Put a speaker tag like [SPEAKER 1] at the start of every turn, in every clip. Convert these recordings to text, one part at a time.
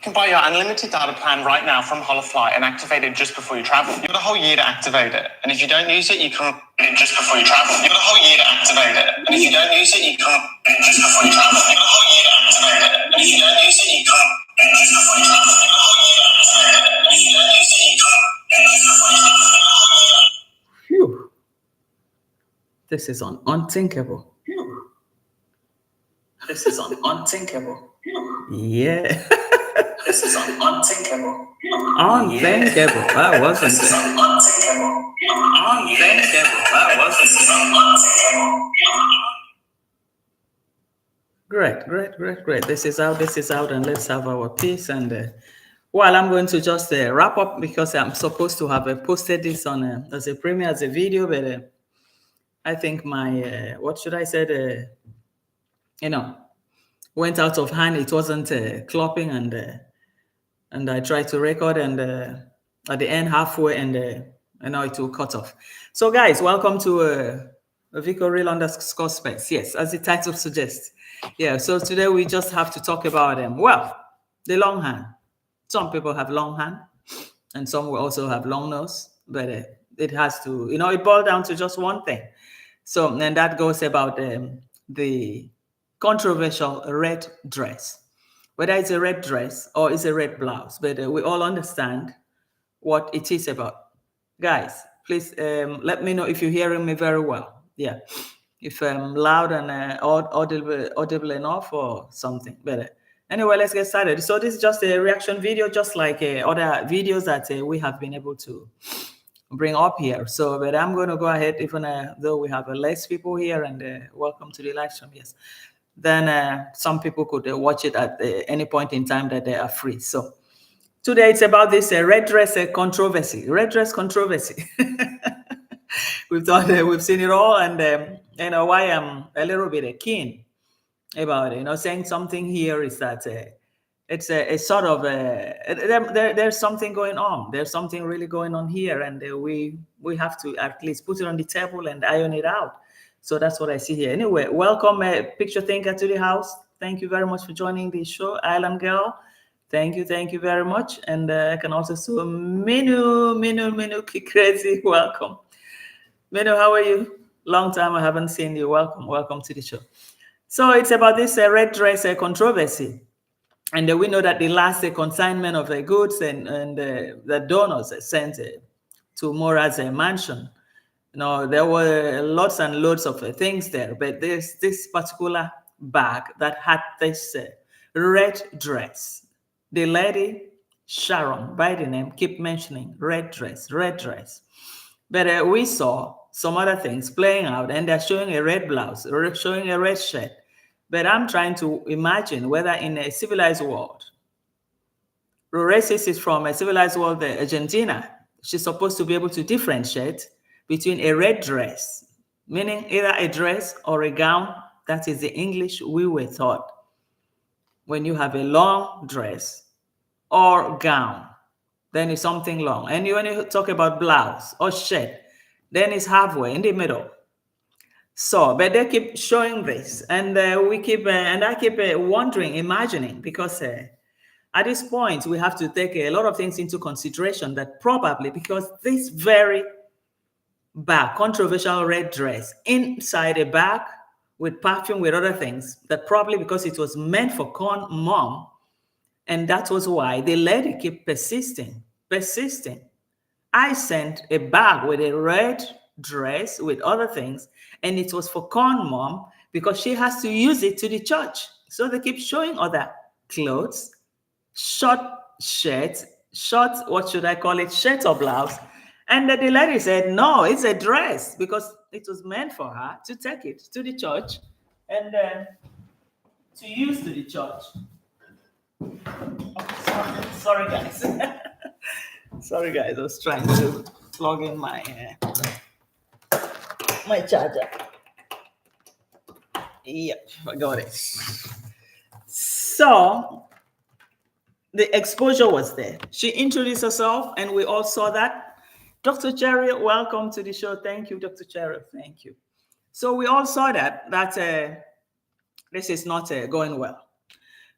[SPEAKER 1] You can buy your unlimited data plan right now from Holofly and activate it just before you travel. You've got a whole year to activate it. And if you don't use it, you can just before you travel. You've got a whole year to activate it. And if you don't use it, you can just before you travel. You've got a whole year to activate it. And if you don't use it, you can just before you travel. You've got a whole year to activate it. And if you don't use it, you can just before you travel. Phew. This is unthinkable. Phew. This is unthinkable. Yeah. This is unthinkable. Unthinkable. That wasn't it. Unthinkable. Unthinkable. That wasn't it. Great. This is out, and let's have our piece. And well, I'm going to just wrap up because I'm supposed to have posted this on as a premiere, as a video, but I think my what should I say? Went out of hand. It wasn't clopping, and I tried to record, and at the end, halfway, and it will cut off. So, guys, welcome to Vico Real _ Space. Yes, as the title suggests. Yeah. So today we just have to talk about well, the long hand. Some people have long hand, and some will also have long nose, but it has to, it boils down to just one thing. So, and that goes about the controversial red dress, whether it's a red dress or it's a red blouse, but we all understand what it is about. Guys, please let me know if you're hearing me very well. Yeah, if I'm loud and audible enough or something. But anyway, let's get started. So this is just a reaction video, just like other videos that we have been able to bring up here. So, but I'm going to go ahead, even though we have less people here, and welcome to the live stream. Yes. Then some people could watch it at any point in time that they are free. So today it's about this red dress controversy. Red dress controversy. We've seen it all, and why I'm a little bit keen about it. Saying something here is that it's a sort of there's something going on. There's something really going on here, and we have to at least put it on the table and iron it out. So that's what I see here. Anyway, welcome, Picture Thinker, to the house. Thank you very much for joining the show. Island Girl, thank you very much. And I can also see Minu, crazy. Welcome. Minu, how are you? Long time I haven't seen you. Welcome to the show. So it's about this red dress controversy. And we know that the last consignment of goods and the donors sent to Mora's mansion. There were lots and loads of things there, but there's this particular bag that had this red dress. The lady, Sharon, by the name, keep mentioning red dress. But we saw some other things playing out, and they're showing a red blouse, showing a red shirt. But I'm trying to imagine whether in a civilized world, Roresis is from a civilized world, Argentina. She's supposed to be able to differentiate between a red dress, meaning either a dress or a gown. That is the English we were taught. When you have a long dress or gown, then it's something long. And when you talk about blouse or shirt, then it's halfway in the middle. So, but they keep showing this, and I keep wondering, imagining, because at this point we have to take a lot of things into consideration. That probably because this very bag, controversial red dress, inside a bag with perfume, with other things, that probably because it was meant for Con Mom, and that was why the lady kept persisting. I sent a bag with a red dress with other things, and it was for Con Mom because she has to use it to the church. So they keep showing other clothes, short shirts, what should I call it, shirt or blouse. And the lady said, no, it's a dress because it was meant for her to take it to the church and to use to the church. Oh, sorry guys. Sorry guys, I was trying to plug in my charger. Yep, I got it. So the exposure was there. She introduced herself, and we all saw that. Dr. Cherry, welcome to the show. Thank you, Dr. Cherry. Thank you. So we all saw that this is not going well.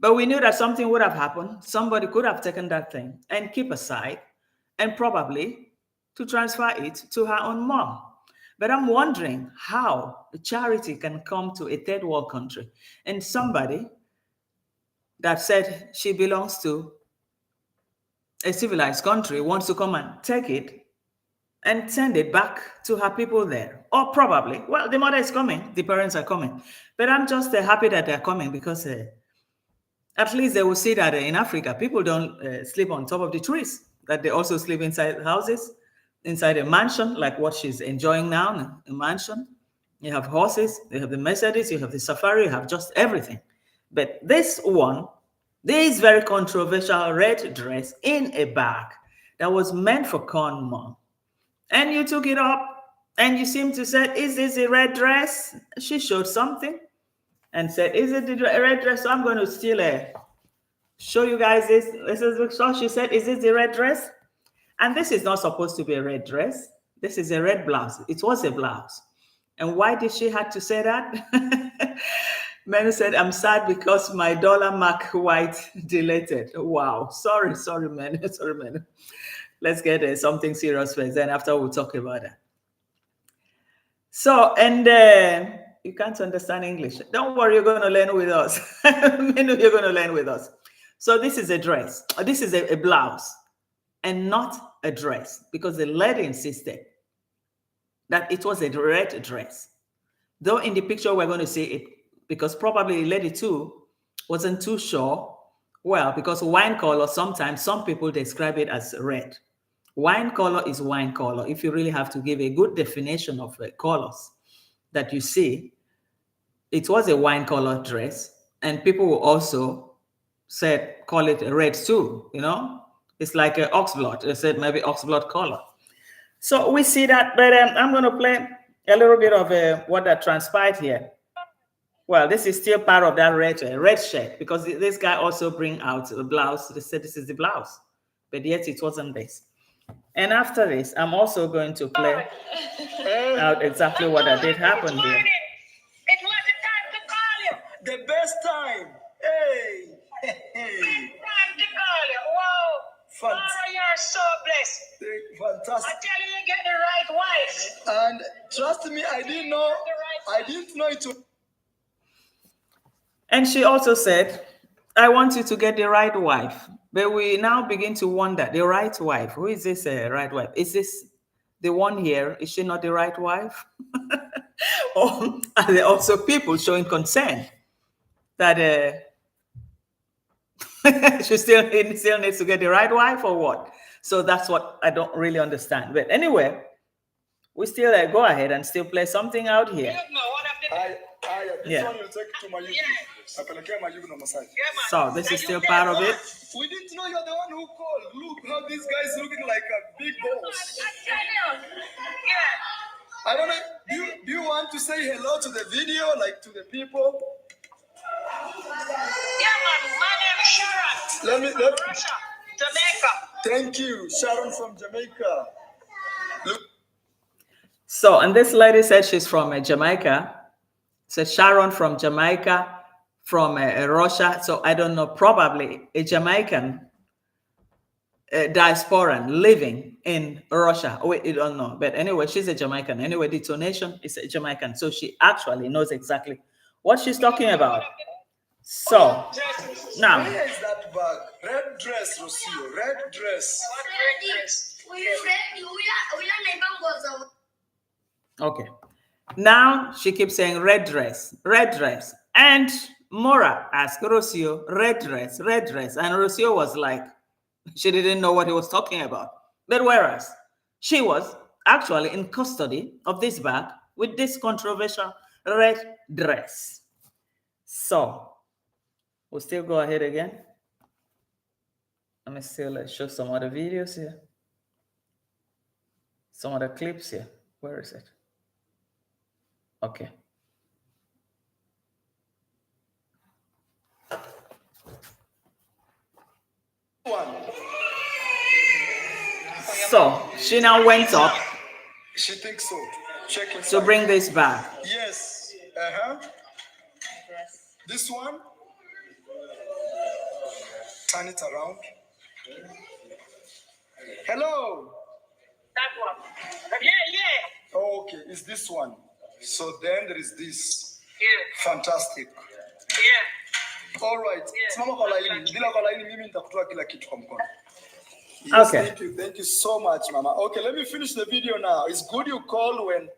[SPEAKER 1] But we knew that something would have happened. Somebody could have taken that thing and keep aside and probably to transfer it to her own mom. But I'm wondering how a charity can come to a third world country and somebody that said she belongs to a civilized country wants to come and take it and send it back to her people there. Or probably, well, the mother is coming, the parents are coming. But I'm just happy that they're coming because at least they will see that in Africa, people don't sleep on top of the trees, that they also sleep inside houses, inside a mansion, like what she's enjoying now, a mansion. You have horses, you have the Mercedes, you have the Safari, you have just everything. But this one, this very controversial red dress in a bag that was meant for corn mom. And you took it up and you seem to say, is this a red dress? She showed something and said, is it the red dress? So I'm going to still show you guys this. This is what she said, is this the red dress? And this is not supposed to be a red dress. This is a red blouse. It was a blouse. And why did she have to say that? Many said, I'm sad because my dollar mark white deleted. Wow. Sorry, man. Sorry, man. Let's get something serious first. Then after we'll talk about that. So, and you can't understand English. Don't worry, you're going to learn with us. You're going to learn with us. So this is a dress. This is a blouse and not a dress because the lady insisted that it was a red dress. Though in the picture we're going to see it because probably the lady too wasn't too sure. Well, because wine color, sometimes some people describe it as red. Wine color is wine color. If you really have to give a good definition of colors that you see, it was a wine color dress. And people will also call it a red too, you know? It's like an oxblood. They said maybe oxblood color. So we see that, but I'm going to play a little bit of what that transpired here. Well, this is still part of that red shirt because this guy also bring out the blouse. They said this is the blouse, but yet it wasn't this. And after this, I'm also going to play out exactly what that did happen here.
[SPEAKER 2] It was the time to call you. The best time. Hey. Big time to call you. Wow. Mara, you're so blessed. Fantastic. I tell you, you get the right wife. And trust me, I didn't know it was.
[SPEAKER 1] And she also said, I want you to get the right wife. But we now begin to wonder, the right wife, who is this right wife? Is this the one here? Is she not the right wife? Or are there also people showing concern that she still needs to get the right wife or what? So that's what I don't really understand. But anyway, we still go ahead and still play something out here.
[SPEAKER 2] This one will take to my YouTube.
[SPEAKER 1] So this is still part of it.
[SPEAKER 2] We didn't know you're the one who called. Look how this guy is looking like a big boss. I don't know. Do you want to say hello to the video, like to the people? Yeah, man. My name is Sharon. Let Russia, Jamaica. Thank you, Sharon from Jamaica. Look.
[SPEAKER 1] So, and this lady said she's from Jamaica. So Sharon from Jamaica, from Russia. So I don't know, probably a Jamaican diasporan living in Russia. Wait, you don't know. But anyway, she's a Jamaican. Anyway, the donation is a Jamaican. So she actually knows exactly what she's talking about. So now.
[SPEAKER 2] Where is that bag? Red dress, Rocio. Red dress.
[SPEAKER 1] Okay. Now she keeps saying red dress, red dress. And Mora asked Rocio, red dress, red dress. And Rocio was like, she didn't know what he was talking about. But whereas she was actually in custody of this bag with this controversial red dress. So we'll still go ahead again. Let me still show some other videos here. Some other clips here. Where is it? Okay. So she now went up.
[SPEAKER 2] She thinks so. Check it.
[SPEAKER 1] To bring this back.
[SPEAKER 2] Yes. This one. Turn it around. Hello. That one. Yeah. Okay, it's this one. So then there is this. Yeah. Fantastic. Yeah. All right. Simama kwa laini. Bila kwa laini mimi nitakutoa kila kitu kwa mkono. Yes,
[SPEAKER 1] Okay.
[SPEAKER 2] Thank you. Thank you so much, Mama. Okay, let me finish the video now. It's good you call when.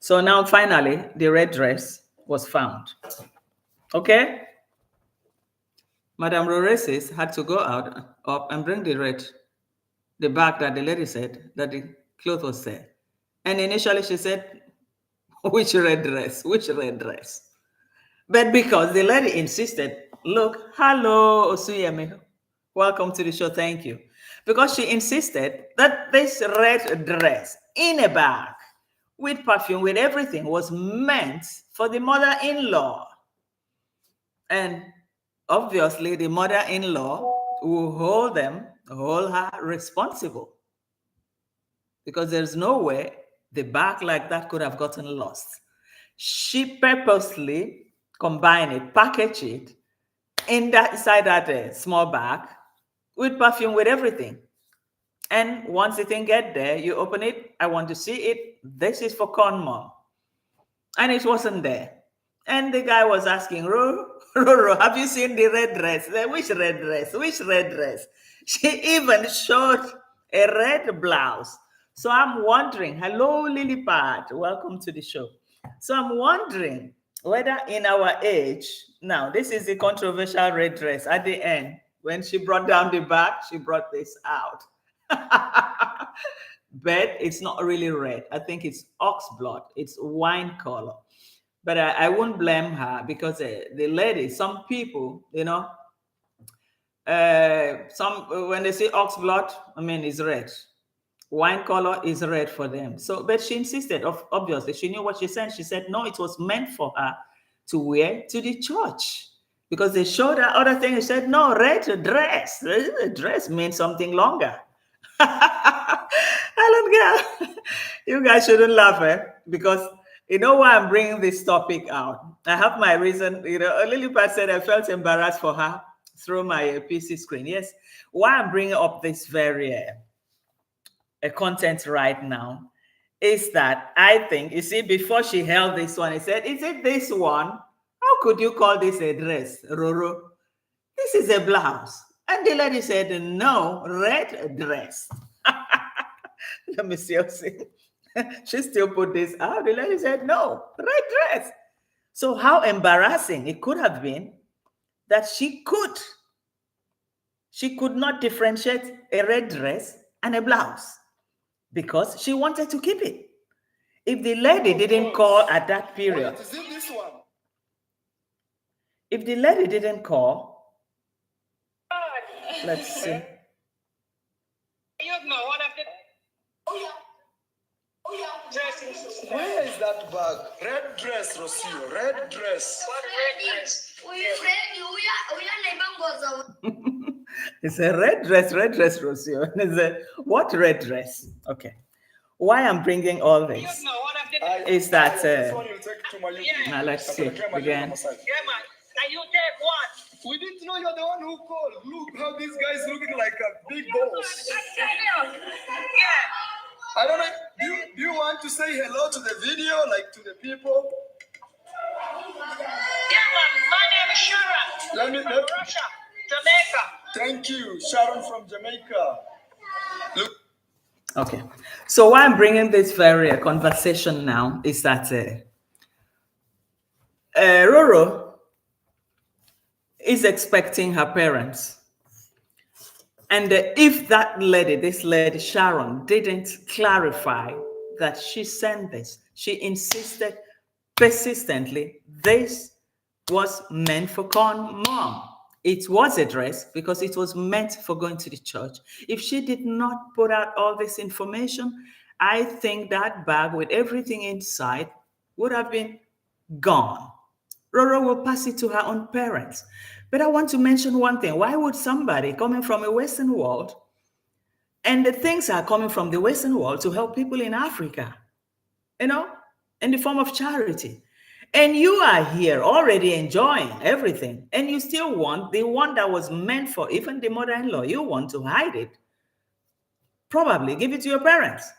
[SPEAKER 1] So now finally, the red dress was found. Okay? Madame Roresis had to go up and bring the bag that the lady said that the cloth was there. And initially she said, which red dress? Which red dress? But because the lady insisted, look, hello, Osuyemi. Welcome to the show. Thank you. Because she insisted that this red dress in a bag with perfume, with everything, was meant for the mother-in-law. And obviously, the mother-in-law will hold her responsible. Because there's no way the bag like that could have gotten lost. She purposely combined it, packaged it inside that small bag with perfume, with everything. And once the thing get there, you open it. I want to see it. This is for Corn Mom. And it wasn't there. And the guy was asking, Roro, have you seen the red dress? Which red dress? Which red dress? She even showed a red blouse. So I'm wondering, hello, Lilipad, welcome to the show. So I'm wondering whether in our age, now this is the controversial red dress at the end. When she brought down the back, she brought this out. But it's not really red. I think it's ox blood. It's wine color. But I won't blame her because the lady, some people, when they say ox blood, I mean, it's red. Wine color is red for them. So, but she insisted, obviously, she knew what she said. She said, no, it was meant for her to wear to the church. Because they showed her other things. She said, no, red dress. The dress means something longer. Alan girl, you guys shouldn't laugh, because you know why I'm bringing this topic out. I have my reason. Lilipad said I felt embarrassed for her through my PC screen. Yes, why I'm bringing up this very content right now is that I think, you see, before she held this one, he said, is it this one? How could you call this a dress, Roro? This is a blouse. And the lady said, no, red dress. Let me see. She still put this out. The lady said, no, red dress. So how embarrassing it could have been that she could not differentiate a red dress and a blouse because she wanted to keep it. If the lady didn't call at that period,
[SPEAKER 2] Is it this one?
[SPEAKER 1] if the lady didn't call, let's see.
[SPEAKER 2] Where is that bag? Red dress, Rocio. Red dress. What red dress?
[SPEAKER 1] It's a red dress, Rocio. It's a, what red dress? Okay. Why I'm bringing all this is that, now let's see again.
[SPEAKER 2] You take what? We didn't know you're the one who called. Look how this guy's looking like a big boss. I don't know. Do you want to say hello to the video, like to the people? Yeah, my name is Sharon. From Russia, Jamaica. Thank you, Sharon from Jamaica. Look.
[SPEAKER 1] Okay. So why I'm bringing this very conversation now is that Roro is expecting her parents. And if that lady, this lady, Sharon, didn't clarify that she sent this, she insisted persistently, this was meant for Corn Mom. It was a dress because it was meant for going to the church. If she did not put out all this information, I think that bag with everything inside would have been gone. Roro will pass it to her own parents. But I want to mention one thing. Why would somebody coming from a Western world, and the things are coming from the Western world to help people in Africa, in the form of charity. And you are here already enjoying everything, and you still want the one that was meant for even the mother-in-law, you want to hide it. Probably give it to your parents.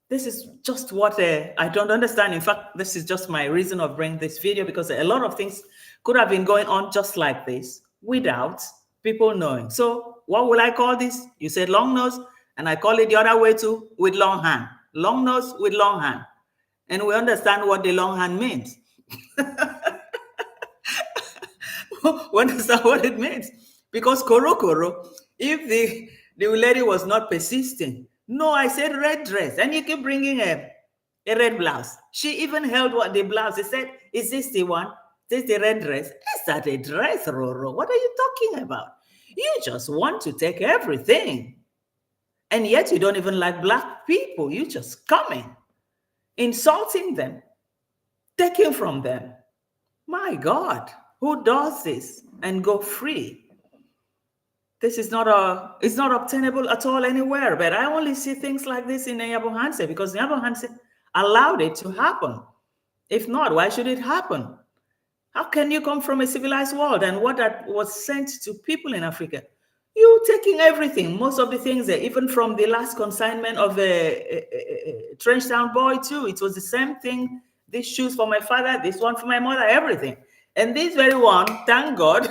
[SPEAKER 1] This is just what I don't understand. In fact, this is just my reason of bringing this video, because a lot of things could have been going on just like this without people knowing. So what will I call this? You said long nose, and I call it the other way too, with long hand. Long nose with long hand. And we understand what the long hand means. We understand what it means. Because Koro, if the lady was not persisting, no, I said red dress, and you keep bringing a red blouse. She even held what the blouse. She said, "Is this the one? Is this the red dress? Is that a dress, Roro? What are you talking about? You just want to take everything, and yet you don't even like black people. You just coming, insulting them, taking from them. My God, who does this and go free?" This is it's not obtainable at all anywhere, but I only see things like this in Nyabo Hanse because Nyabo Hanse allowed it to happen. If not, why should it happen? How can you come from a civilized world and what that was sent to people in Africa? You taking everything, most of the things there, even from the last consignment of a Trenchtown boy too, it was the same thing. These shoes for my father, this one for my mother, everything. And this very one, thank God,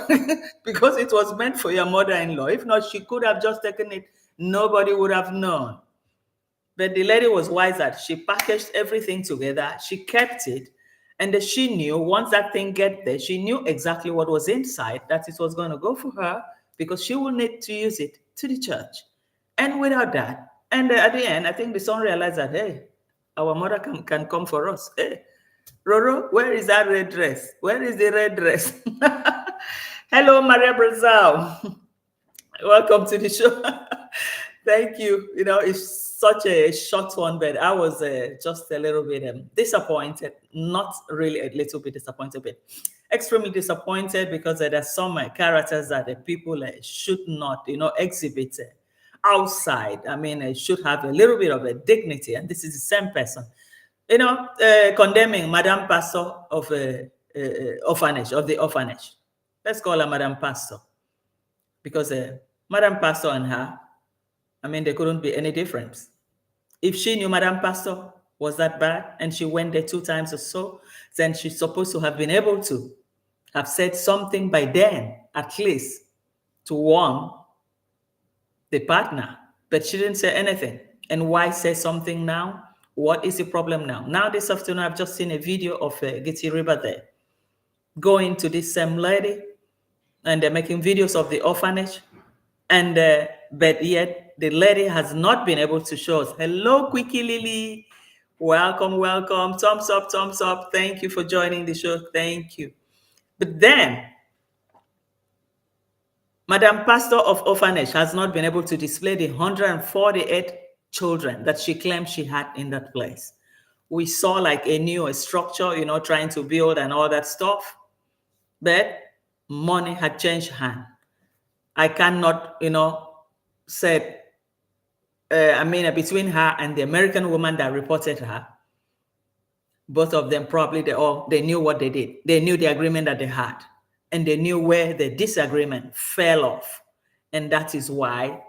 [SPEAKER 1] because it was meant for your mother-in-law. If not, she could have just taken it. Nobody would have known. But the lady was wiser. She packaged everything together. She kept it. And she knew once that thing get there, she knew exactly what was inside, that it was going to go for her because she will need to use it to the church. And without that, and at the end, I think the son realized that, hey, our mother can come for us. Hey, Roro, where is that red dress? Where is the red dress? Hello, Maria Brazil. Welcome to the show. Thank you. You know, it's such a short one, but I was just a little bit disappointed. Not really a little bit disappointed, but extremely disappointed because there's some characters that the people should not, you know, exhibit outside. I mean, it should have a little bit of a dignity, and this is the same person. You know, condemning Madame Pastor of orphanage, of the orphanage. Let's call her Madame Pastor. Because Madame Pastor and her, I mean, there couldn't be any difference. If she knew Madame Pastor was that bad and she went there 2 times or so, then she's supposed to have been able to have said something by then, at least, to warn the partner. But she didn't say anything. And why say something now? What is the problem now? Now this afternoon, I've just seen a video of Giti River there going to this same lady, and they're making videos of the orphanage. And but yet the lady has not been able to show us. Hello, Quickie Lily. Welcome, welcome. Thumbs up, thumbs up. Thank you for joining the show. Thank you. But then, Madame Pastor of orphanage has not been able to display the 148 children that she claimed she had in that place. We saw like a new structure, you know, trying to build and all that stuff. But money had changed hand. I cannot, you know, say, between her and the American woman that reported her, both of them probably, they knew what they did. They knew the agreement that they had, and they knew where the disagreement fell off. And that is why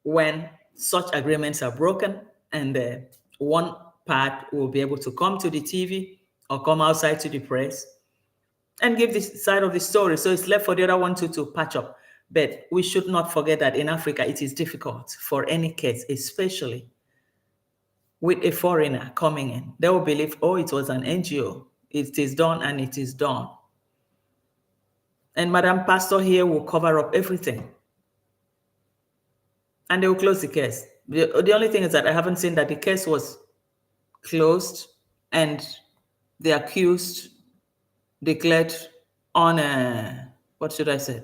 [SPEAKER 1] when such agreements are broken and one part will be able to come to the TV or come outside to the press and give this side of the story. So it's left for the other one to patch up. But we should not forget that in Africa, it is difficult for any case, especially with a foreigner coming in. They will believe, oh, it was an NGO. It is done and it is done. And Madame Pastor here will cover up everything. And they will close the case. The only thing is that I haven't seen that the case was closed and the accused declared on what should I say?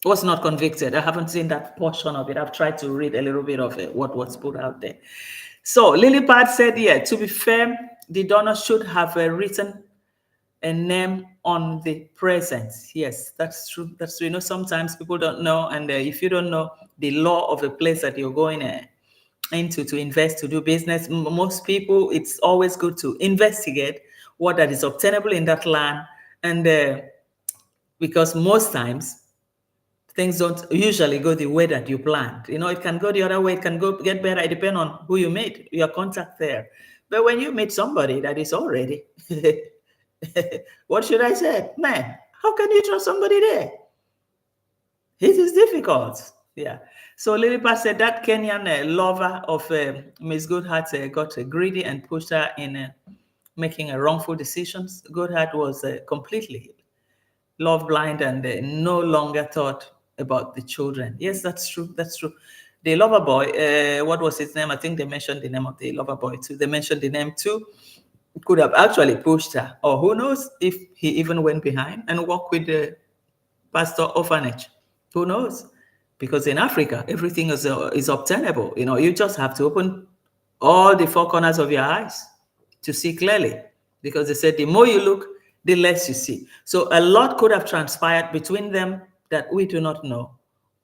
[SPEAKER 1] Was not convicted. I haven't seen that portion of it. I've tried to read a little bit of it, what was put out there. So Lilipad said, yeah, to be fair, the donor should have written a name on the present. Yes, that's true. That's true. You know, sometimes people don't know. And if you don't know the law of the place that you're going into to invest, to do business. Most people, it's always good to investigate what that is obtainable in that land. And because most times things don't usually go the way that you planned. You know, it can go the other way, it can go get better. It depends on who you meet, your contact there. But when you meet somebody that is already, what should I say? Man, how can you trust somebody there? It is difficult. Yeah. So Lilipad said that Kenyan lover of Miss Goodhart got greedy and pushed her in making wrongful decisions. Goodhart was completely love blind and no longer thought about the children. Yes, that's true. That's true. The lover boy, what was his name? I think they mentioned the name of the lover boy too. They mentioned the name too. Could have actually pushed her, or who knows if he even went behind and worked with the pastor orphanage. Who knows? Because in Africa, everything is obtainable. You know, you just have to open all the four corners of your eyes to see clearly. Because they said the more you look, the less you see. So a lot could have transpired between them that we do not know.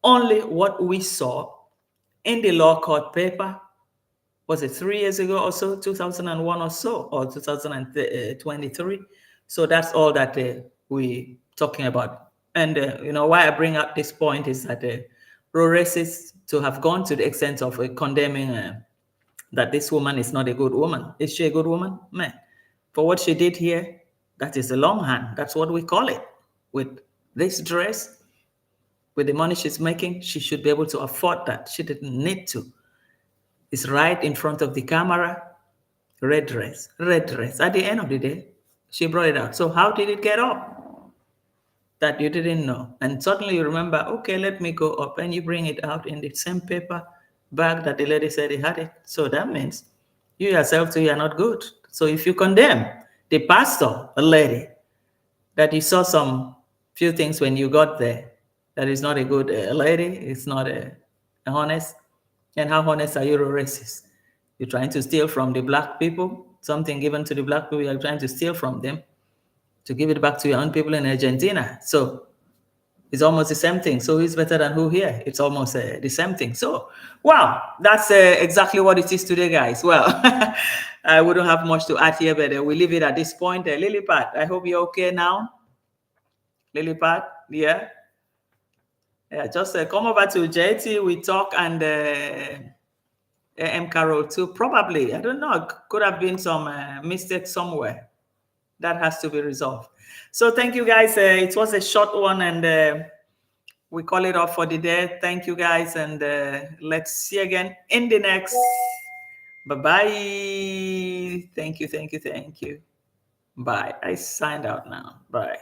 [SPEAKER 1] Only what we saw in the law court paper, was it 3 years ago or so, 2001 or so, or 2023? So that's all that we talking about. And you know, why I bring up this point is that racists to have gone to the extent of condemning that this woman is not a good woman. Is she a good woman? Man, for what she did here, that is a long hand. That's what we call it. With this dress, with the money she's making, she should be able to afford that. She didn't need to. It's right in front of the camera. Red dress, red dress. At the end of the day, she brought it out. So how did it get up? That you didn't know. And suddenly you remember, okay, let me go up. And you bring it out in the same paper bag that the lady said he had it. So that means you yourself too, you are not good. So if you condemn the pastor, a lady, that you saw some few things when you got there, that is not a good lady, it's not honest. And how honest are you, a racist? You're trying to steal from the black people, something given to the black people, you're trying to steal from them to give it back to your own people in Argentina. So it's almost the same thing. So who's better than who here? It's almost the same thing. So, wow, that's exactly what it is today, guys. Well, I wouldn't have much to add here, but we'll leave it at this point. Lilipad, I hope you're okay now. Lilipad, yeah? Yeah, just come over to JT, we talk, and M. Carol too. Probably, I don't know, could have been some mistake somewhere. That has to be resolved. So thank you, guys. It was a short one, and we call it off for the day. Thank you, guys, and let's see again in the next. Bye-bye. Thank you, thank you, thank you. Bye. I signed out now. Bye.